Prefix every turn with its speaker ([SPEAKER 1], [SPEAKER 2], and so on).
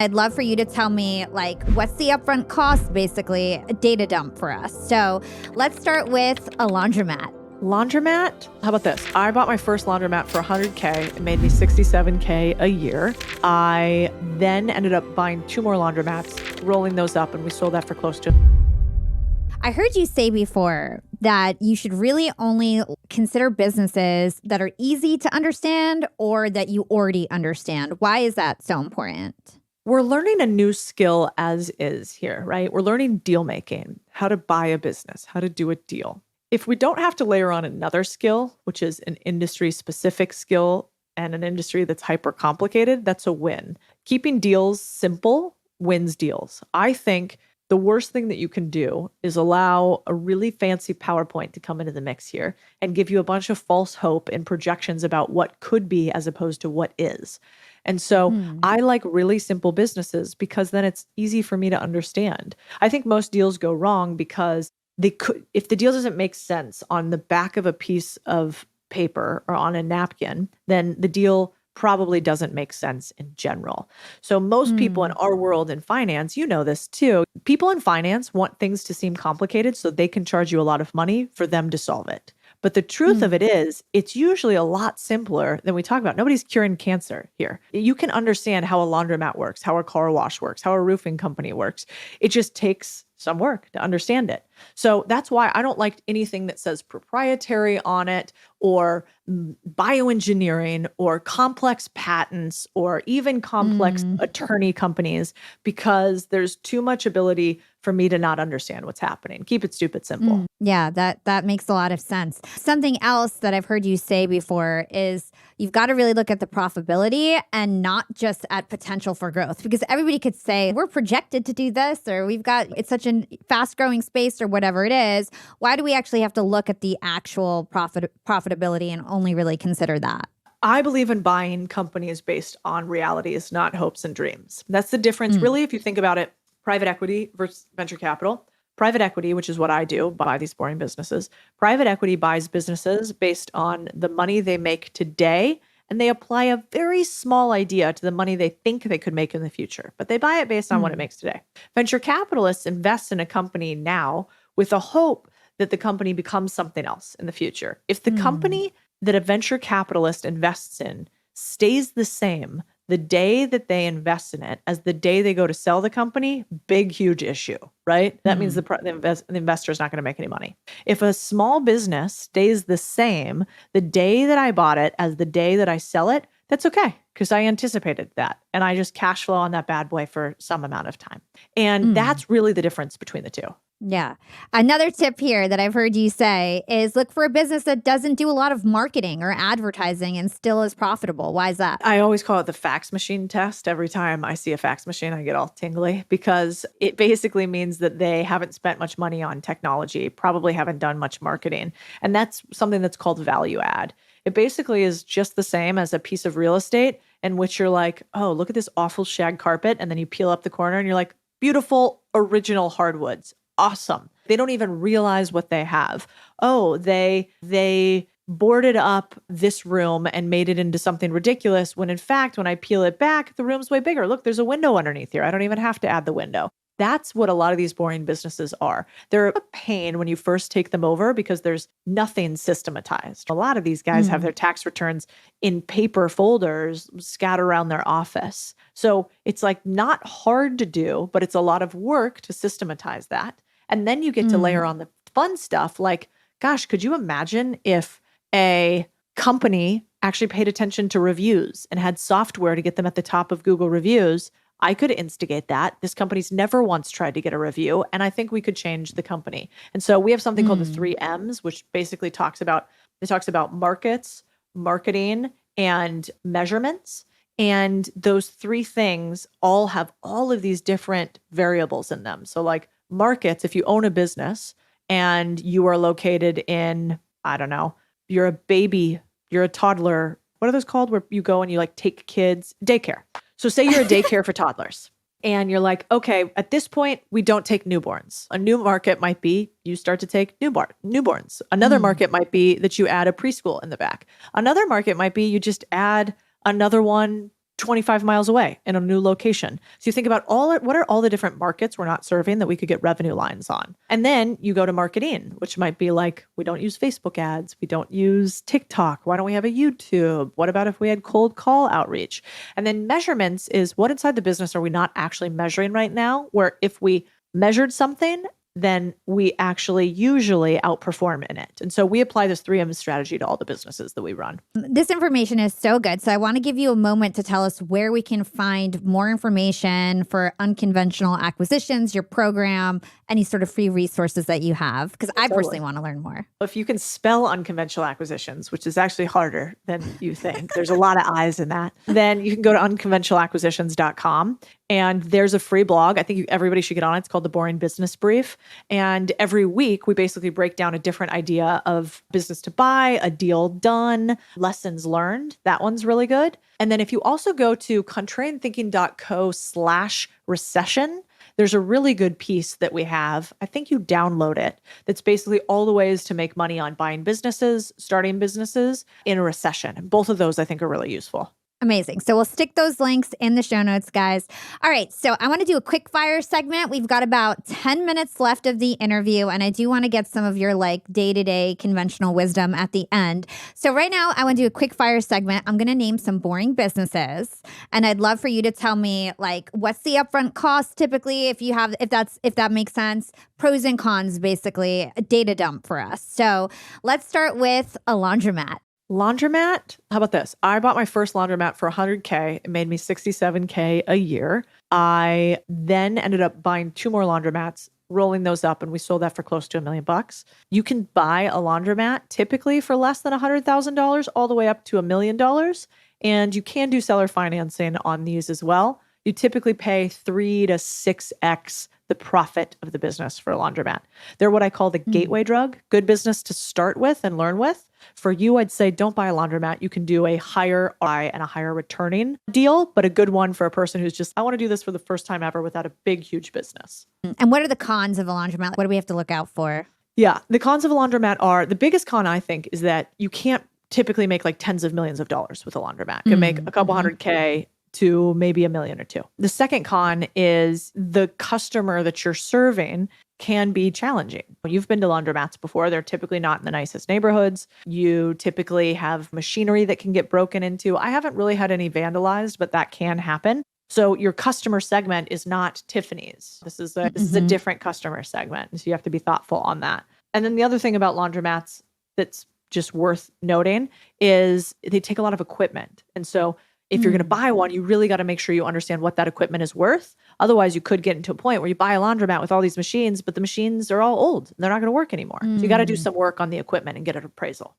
[SPEAKER 1] I'd love for you to tell me, like, what's the upfront cost, basically, a data dump for us. So let's start with a laundromat.
[SPEAKER 2] Laundromat? How about this? I bought my first laundromat for $100K. It made me $67K a year. I then ended up buying 2 more laundromats, rolling those up, and we sold that for close to...
[SPEAKER 1] I heard you say before that you should really only consider businesses that are easy to understand or that you already understand. Why is that so important?
[SPEAKER 2] We're learning a new skill as is here, right? We're learning deal making, how to buy a business, how to do a deal. If we don't have to layer on another skill, which is an industry specific skill and an industry that's hyper complicated, that's a win. Keeping deals simple wins deals. I think the worst thing that you can do is allow a really fancy PowerPoint to come into the mix here and give you a bunch of false hope and projections about what could be as opposed to what is. And so I like really simple businesses because then it's easy for me to understand. I think most deals go wrong because if the deal doesn't make sense on the back of a piece of paper or on a napkin, then the deal probably doesn't make sense in general. So most people in our world in finance, you know this too, people in finance want things to seem complicated so they can charge you a lot of money for them to solve it. But the truth of it is, it's usually a lot simpler than we talk about. Nobody's curing cancer here. You can understand how a laundromat works, how a car wash works, how a roofing company works. It just takes some work to understand it. So that's why I don't like anything that says proprietary on it or bioengineering or complex patents or even complex attorney companies, because there's too much ability for me to not understand what's happening. Keep it stupid simple.
[SPEAKER 1] Yeah, that makes a lot of sense. Something else that I've heard you say before is you've got to really look at the profitability and not just at potential for growth, because everybody could say we're projected to do this, or it's such a fast growing space, or whatever it is. Why do we actually have to look at the actual profitability and only really consider that?
[SPEAKER 2] I believe in buying companies based on realities, not hopes and dreams. That's the difference. Really, if you think about it, private equity versus venture capital. Private equity, which is what I do, buy these boring businesses. Private equity buys businesses based on the money they make today, and they apply a very small idea to the money they think they could make in the future. But they buy it based on what it makes today. Venture capitalists invest in a company now with a hope that the company becomes something else in the future. If the company that a venture capitalist invests in stays the same the day that they invest in it as the day they go to sell the company, big, huge issue, right? That means the investor is not going to make any money. If a small business stays the same the day that I bought it as the day that I sell it, that's okay, because I anticipated that. And I just cash flow on that bad boy for some amount of time. And that's really the difference between the two.
[SPEAKER 1] Yeah. Another tip here that I've heard you say is look for a business that doesn't do a lot of marketing or advertising and still is profitable. Why is that?
[SPEAKER 2] I always call it the fax machine test. Every time I see a fax machine, I get all tingly because it basically means that they haven't spent much money on technology, probably haven't done much marketing. And that's something that's called value add. It basically is just the same as a piece of real estate in which you're like, oh, look at this awful shag carpet. And then you peel up the corner and you're like, beautiful original hardwoods. Awesome. They don't even realize what they have. Oh, they boarded up this room and made it into something ridiculous when in fact, when I peel it back, the room's way bigger. Look, there's a window underneath here. I don't even have to add the window. That's what a lot of these boring businesses are. They're a pain when you first take them over because there's nothing systematized. A lot of these guys have their tax returns in paper folders scattered around their office. So it's like not hard to do, but it's a lot of work to systematize that. And then you get to layer on the fun stuff like, gosh, could you imagine if a company actually paid attention to reviews and had software to get them at the top of Google reviews? I could instigate that. This company's never once tried to get a review, and I think we could change the company. And so we have something called the 3 M's, which basically talks about markets, marketing, and measurements. And those 3 things all have all of these different variables in them. So like markets, if you own a business and you are located in, I don't know, you're a baby, you're a toddler, what are those called where you go and you like take kids? Daycare. So say you're a daycare for toddlers and you're like, okay, at this point, we don't take newborns. A new market might be you start to take newborns. Another market might be that you add a preschool in the back. Another market might be you just add another one 25 miles away in a new location. So you think about what are all the different markets we're not serving that we could get revenue lines on. And then you go to marketing, which might be like, we don't use Facebook ads. We don't use TikTok. Why don't we have a YouTube? What about if we had cold call outreach? And then measurements is what inside the business are we not actually measuring right now, where if we measured something, then we actually usually outperform in it. And so we apply this 3M strategy to all the businesses that we run.
[SPEAKER 1] This information is so good. So I want to give you a moment to tell us where we can find more information for unconventional acquisitions, your program, any sort of free resources that you have, because I personally want to learn more.
[SPEAKER 2] If you can spell unconventional acquisitions, which is actually harder than you think, there's a lot of I's in that, then you can go to unconventionalacquisitions.com. And there's a free blog. I think everybody should get on it. It's called The Boring Business Brief. And every week, we basically break down a different idea of business to buy, a deal done, lessons learned. That one's really good. And then if you also go to contrarianthinking.co/recession, there's a really good piece that we have. I think you download it. That's basically all the ways to make money on buying businesses, starting businesses in a recession. And both of those I think are really useful.
[SPEAKER 1] Amazing. So we'll stick those links in the show notes, guys. All right. So I want to do a quick fire segment. We've got about 10 minutes left of the interview, and I do want to get some of your day-to-day conventional wisdom at the end. So right now I want to do a quick fire segment. I'm going to name some boring businesses, and I'd love for you to tell me what's the upfront cost typically, if that makes sense, pros and cons, basically a data dump for us. So let's start with a laundromat.
[SPEAKER 2] Laundromat? How about this? I bought my first laundromat for $100K. It made me $67K a year. I then ended up buying 2 more laundromats, rolling those up, and we sold that for close to $1 million. You can buy a laundromat typically for less than $100,000 all the way up to $1 million. And you can do seller financing on these as well. You typically pay 3 to 6x the profit of the business for a laundromat. They're what I call the gateway drug, good business to start with and learn with. For you, I'd say don't buy a laundromat. You can do a higher ROI and a higher returning deal, but a good one for a person who's just, I want to do this for the first time ever without a big, huge business.
[SPEAKER 1] And what are the cons of a laundromat? What do we have to look out for?
[SPEAKER 2] Yeah, the cons of a laundromat are, the biggest con I think is that you can't typically make tens of millions of dollars with a laundromat. You can make a couple $100K to maybe $1 million or $2 million. The second con is the customer that you're serving can be challenging. You've been to laundromats before. They're typically not in the nicest neighborhoods. You typically have machinery that can get broken into. I haven't really had any vandalized, but that can happen. So your customer segment is not Tiffany's. This is a different customer segment. So you have to be thoughtful on that. And then the other thing about laundromats that's just worth noting is they take a lot of equipment. And so if you're going to buy one, you really got to make sure you understand what that equipment is worth. Otherwise, you could get into a point where you buy a laundromat with all these machines, but the machines are all old. They're not going to work anymore. So you got to do some work on the equipment and get an appraisal.